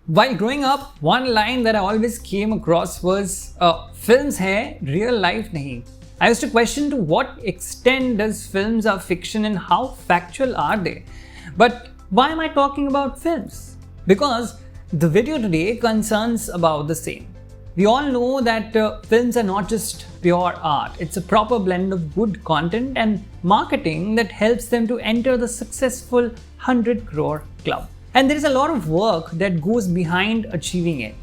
While growing up, one line that I always came across was, films hai, real life nahi. I used to question to what extent does films are fiction and how factual are they? But why am I talking about films? Because the video today concerns about the same. We all know that films are not just pure art. It's a proper blend of good content and marketing that helps them to enter the successful 100 crore club. And there is a lot of work that goes behind achieving it.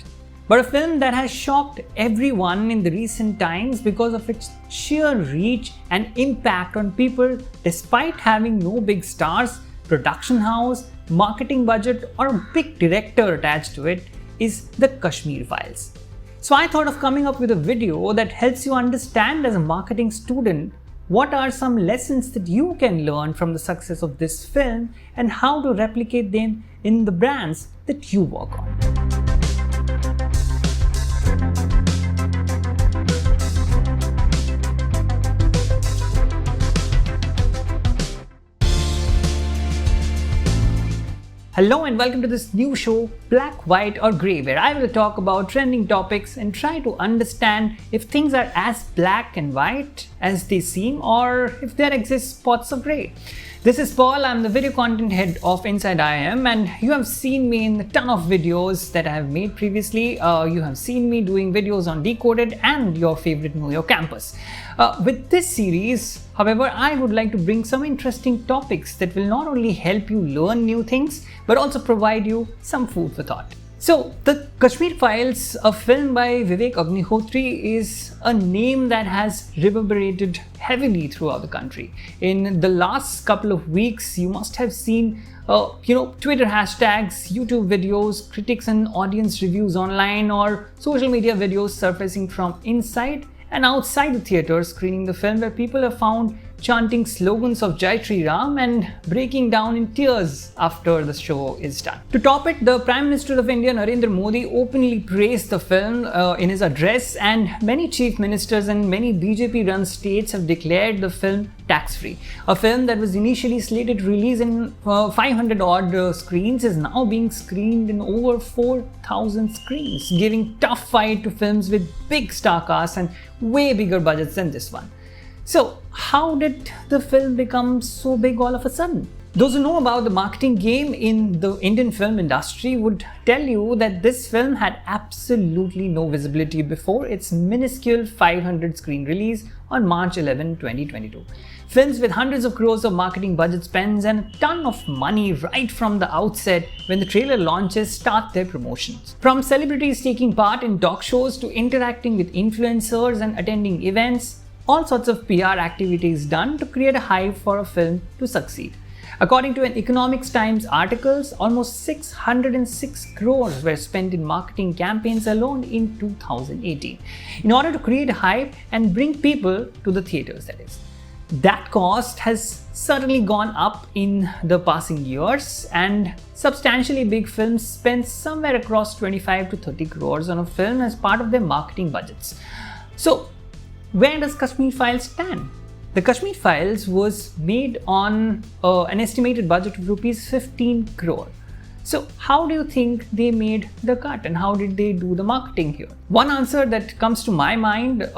But a film that has shocked everyone in the recent times because of its sheer reach and impact on people despite having no big stars, production house, marketing budget or a big director attached to it is the Kashmir Files. So I thought of coming up with a video that helps you understand as a marketing student what are some lessons that you can learn from the success of this film and how to replicate them in the brands that you work on. Hello and welcome to this new show, Black, White or Grey, where I will talk about trending topics and try to understand if things are as black and white as they seem or if there exist spots of grey. This is Paul, I'm the video content head of Inside IIM and you have seen me in a ton of videos that I have made previously. You have seen me doing videos on Decoded and your favorite Know Your Campus. With this series, however, I would like to bring some interesting topics that will not only help you learn new things, but also provide you some food for thought. So, the Kashmir Files, a film by Vivek Agnihotri, is a name that has reverberated heavily throughout the country. In the last couple of weeks, you must have seen Twitter hashtags, YouTube videos, critics and audience reviews online, or social media videos surfacing from inside and outside the theatre screening the film, where people have found chanting slogans of Jai Shri Ram and breaking down in tears after the show is done. To top it, the Prime Minister of India, Narendra Modi, openly praised the film in his address, and many chief ministers and many BJP-run states have declared the film tax-free. A film that was initially slated to release in 500-odd screens is now being screened in over 4,000 screens, giving tough fight to films with big star casts and way bigger budgets than this one. So, how did the film become so big all of a sudden? Those who know about the marketing game in the Indian film industry would tell you that this film had absolutely no visibility before its minuscule 500 screen release on March 11, 2022. Films with hundreds of crores of marketing budget spends and a ton of money right from the outset when the trailer launches start their promotions. From celebrities taking part in talk shows to interacting with influencers and attending events, all sorts of PR activities done to create a hype for a film to succeed. According to an Economics Times articles, almost 606 crores were spent in marketing campaigns alone in 2018 in order to create a hype and bring people to the theatres, that is. That cost has certainly gone up in the passing years, and substantially big films spend somewhere across 25 to 30 crores on a film as part of their marketing budgets. So, where does Kashmir Files stand? The Kashmir Files was made on an estimated budget of rupees 15 crore. So how do you think they made the cut and how did they do the marketing here? One answer that comes to my mind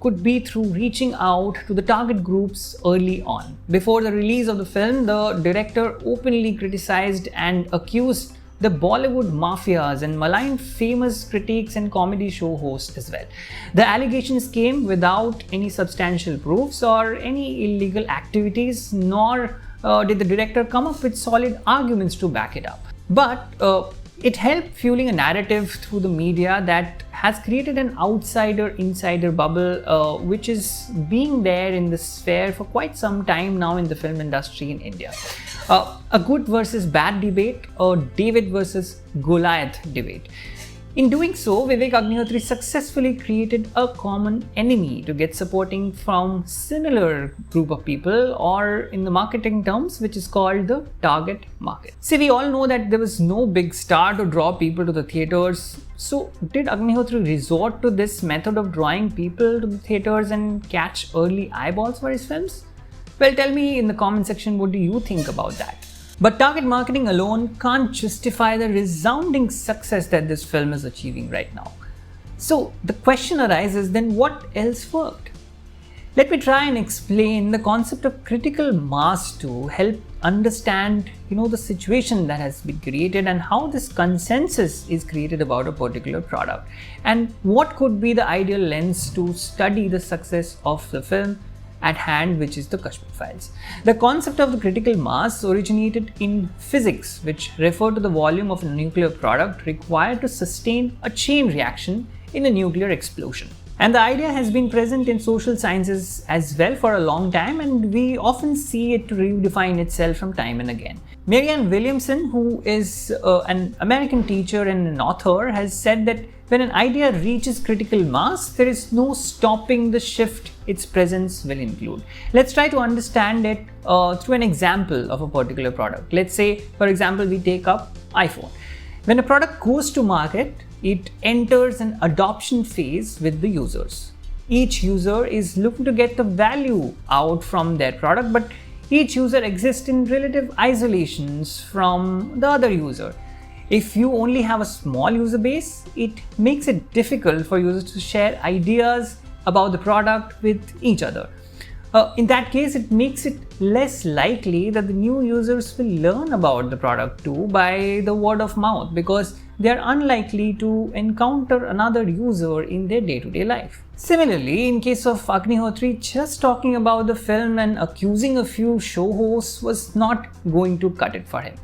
could be through reaching out to the target groups early on. Before the release of the film, the director openly criticized and accused the Bollywood mafias and maligned famous critics and comedy show hosts as well. The allegations came without any substantial proofs or any illegal activities, nor did the director come up with solid arguments to back it up. But it helped fueling a narrative through the media that has created an outsider-insider bubble which is being there in the sphere for quite some time now in the film industry in India. A good versus bad debate, or David versus Goliath debate. In doing so, Vivek Agnihotri successfully created a common enemy to get supporting from similar group of people, or in the marketing terms, which is called the target market. See, we all know that there was no big star to draw people to the theatres. So, did Agnihotri resort to this method of drawing people to the theatres and catch early eyeballs for his films? Well, tell me in the comment section, what do you think about that? But target marketing alone can't justify the resounding success that this film is achieving right now. So the question arises, then what else worked? Let me try and explain the concept of critical mass to help understand, the situation that has been created and how this consensus is created about a particular product, and what could be the ideal lens to study the success of the film at hand, which is the Kashmir Files. The concept of the critical mass originated in physics, which referred to the volume of a nuclear product required to sustain a chain reaction in a nuclear explosion. And the idea has been present in social sciences as well for a long time, and we often see it redefine itself from time and again. Marianne Williamson, who is an American teacher and an author, has said that when an idea reaches critical mass, there is no stopping the shift its presence will include. Let's try to understand it through an example of a particular product. Let's say, for example, we take up iPhone. When a product goes to market, it enters an adoption phase with the users. Each user is looking to get the value out from their product, but each user exists in relative isolations from the other user. If you only have a small user base, it makes it difficult for users to share ideas about the product with each other. In that case, it makes it less likely that the new users will learn about the product too by the word of mouth, because they are unlikely to encounter another user in their day-to-day life. Similarly, in case of Agnihotri, just talking about the film and accusing a few show hosts was not going to cut it for him.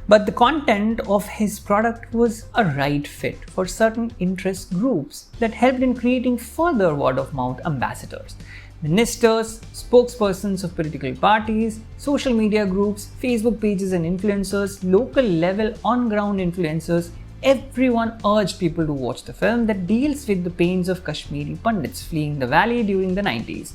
But the content of his product was a right fit for certain interest groups that helped in creating further word-of-mouth ambassadors. Ministers, spokespersons of political parties, social media groups, Facebook pages and influencers, local level on-ground influencers, everyone urged people to watch the film that deals with the pains of Kashmiri Pandits fleeing the valley during the 90s.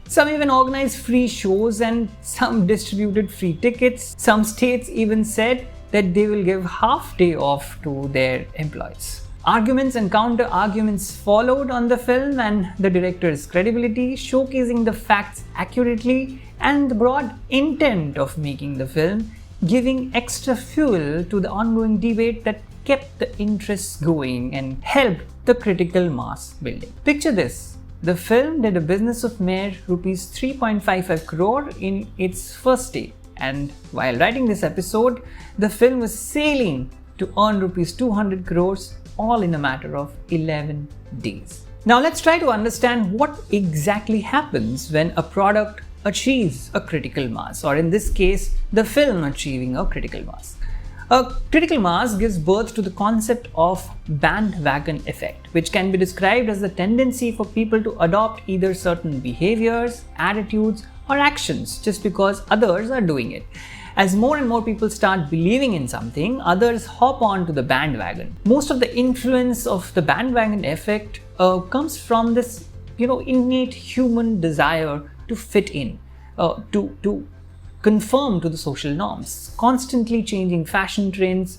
Some even organized free shows and some distributed free tickets. Some states even said that they will give half day off to their employees. Arguments and counter-arguments followed on the film and the director's credibility, showcasing the facts accurately and the broad intent of making the film, giving extra fuel to the ongoing debate that kept the interests going and helped the critical mass building. Picture this. The film did a business of mere rupees 3.55 crore in its first day, and while writing this episode, the film was sailing to earn rupees 200 crores all in a matter of 11 days. Now let's try to understand what exactly happens when a product achieves a critical mass, or in this case, the film achieving a critical mass. A critical mass gives birth to the concept of bandwagon effect, which can be described as the tendency for people to adopt either certain behaviors, attitudes, or actions just because others are doing it. As more and more people start believing in something, others hop onto the bandwagon. Most of the influence of the bandwagon effect comes from this, innate human desire to fit in, to conform to the social norms, constantly changing fashion trends,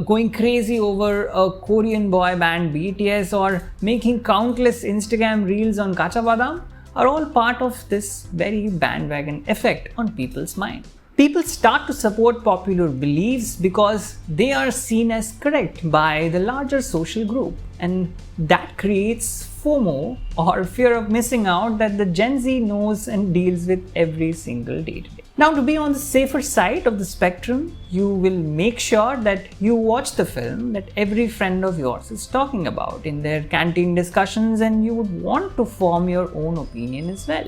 going crazy over a Korean boy band BTS, or making countless Instagram reels on Kacha Badam are all part of this very bandwagon effect on people's mind. People start to support popular beliefs because they are seen as correct by the larger social group, and that creates FOMO, or fear of missing out, that the Gen Z knows and deals with every single day today. Now, to be on the safer side of the spectrum, you will make sure that you watch the film that every friend of yours is talking about in their canteen discussions, and you would want to form your own opinion as well.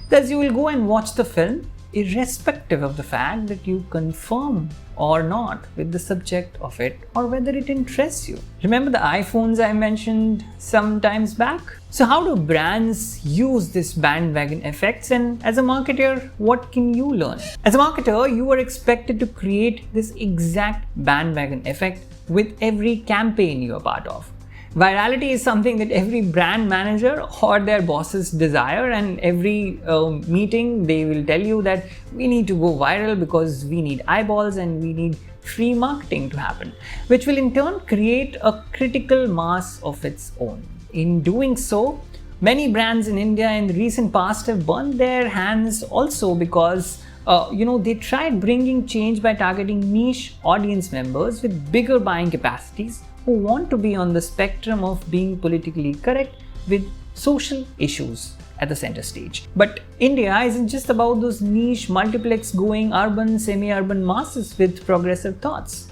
Thus, you will go and watch the film irrespective of the fact that you confirm or not with the subject of it, or whether it interests you. Remember the iPhones I mentioned some times back? So how do brands use this bandwagon effects, and as a marketer, what can you learn? As a marketer, you are expected to create this exact bandwagon effect with every campaign you are part of. Virality is something that every brand manager or their bosses desire, and every meeting they will tell you that we need to go viral because we need eyeballs and we need free marketing to happen, which will in turn create a critical mass of its own. In doing so, many brands in India in the recent past have burned their hands also, because They tried bringing change by targeting niche audience members with bigger buying capacities who want to be on the spectrum of being politically correct with social issues at the center stage. But India isn't just about those niche multiplex-going urban, semi-urban masses with progressive thoughts.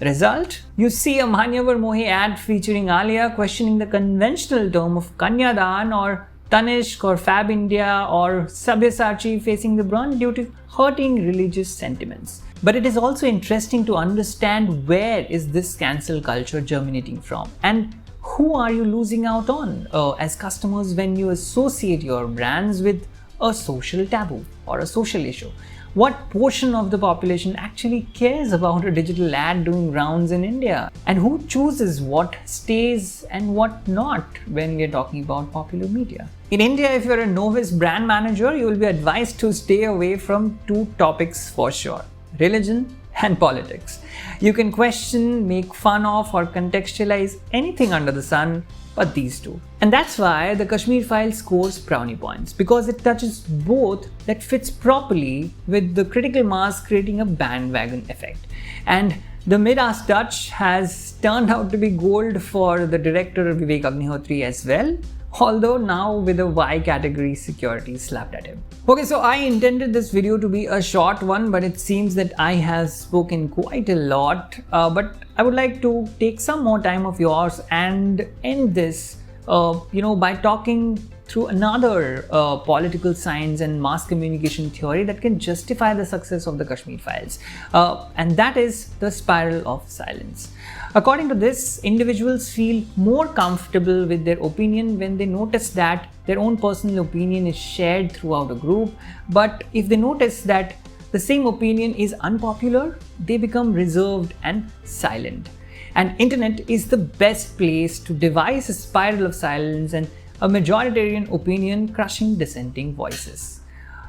Result? You see a Manyavar Mohi ad featuring Alia questioning the conventional term of Kanyadan, or Tanishq or Fab India or Sabyasachi facing the brunt due to hurting religious sentiments. But it is also interesting to understand where is this cancel culture germinating from, and who are you losing out on as customers when you associate your brands with a social taboo or a social issue? What portion of the population actually cares about a digital ad doing rounds in India? And who chooses what stays and what not when we're talking about popular media? In India, if you're a novice brand manager, you will be advised to stay away from two topics for sure: religion and politics. You can question, make fun of, or contextualize anything under the sun but these two. And that's why the Kashmir Files scores brownie points, because it touches both that fits properly with the critical mass, creating a bandwagon effect. And the Midas touch has turned out to be gold for the director Vivek Agnihotri as well, although now with a Y category security slapped at him. Okay, so I intended this video to be a short one, but it seems that I have spoken quite a lot. But I would like to take some more time of yours and end this, by talking through another political science and mass communication theory that can justify the success of the Kashmir Files. And that is the spiral of silence. According to this, individuals feel more comfortable with their opinion when they notice that their own personal opinion is shared throughout a group. But if they notice that the same opinion is unpopular, they become reserved and silent. And internet is the best place to devise a spiral of silence and a majoritarian opinion crushing dissenting voices.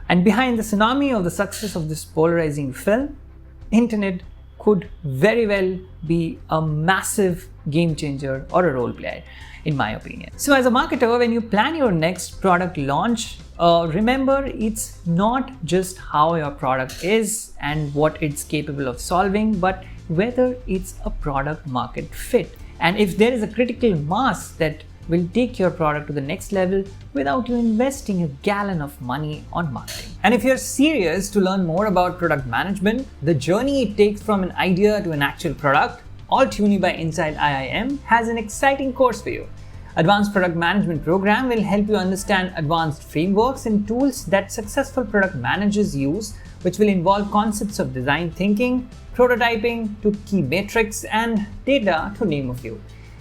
And behind the tsunami of the success of this polarizing film, internet could very well be a massive game changer or a role player, in my opinion. So as a marketer, when you plan your next product launch, remember it's not just how your product is and what it's capable of solving, but whether it's a product market fit. And if there is a critical mass that will take your product to the next level without you investing a gallon of money on marketing. And if you're serious to learn more about product management, the journey it takes from an idea to an actual product, all tuned by Inside IIM, has an exciting course for you. Advanced Product Management program will help you understand advanced frameworks and tools that successful product managers use, which will involve concepts of design thinking, prototyping to key metrics, and data, to name a few.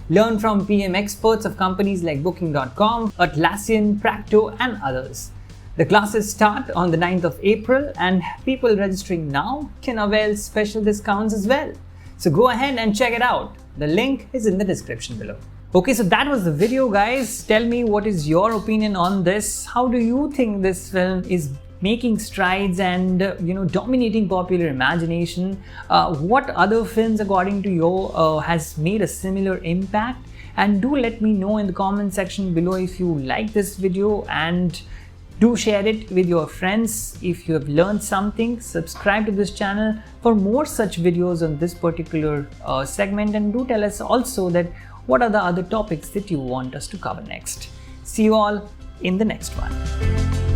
Learn from PM experts of companies like Booking.com, Atlassian, Practo, and others. The classes start on the 9th of April, and people registering now can avail special discounts as well. So go ahead and check it out. The link is in the description below. Okay, so that was the video, guys. Tell me, what is your opinion on this? How do you think this film is making strides and dominating popular imagination? What other films, according to you, has made a similar impact? And do let me know in the comment section below if you like this video, and do share it with your friends if you have learned something. Subscribe to this channel for more such videos on this particular segment, and do tell us also that what are the other topics that you want us to cover next. See you all in the next one.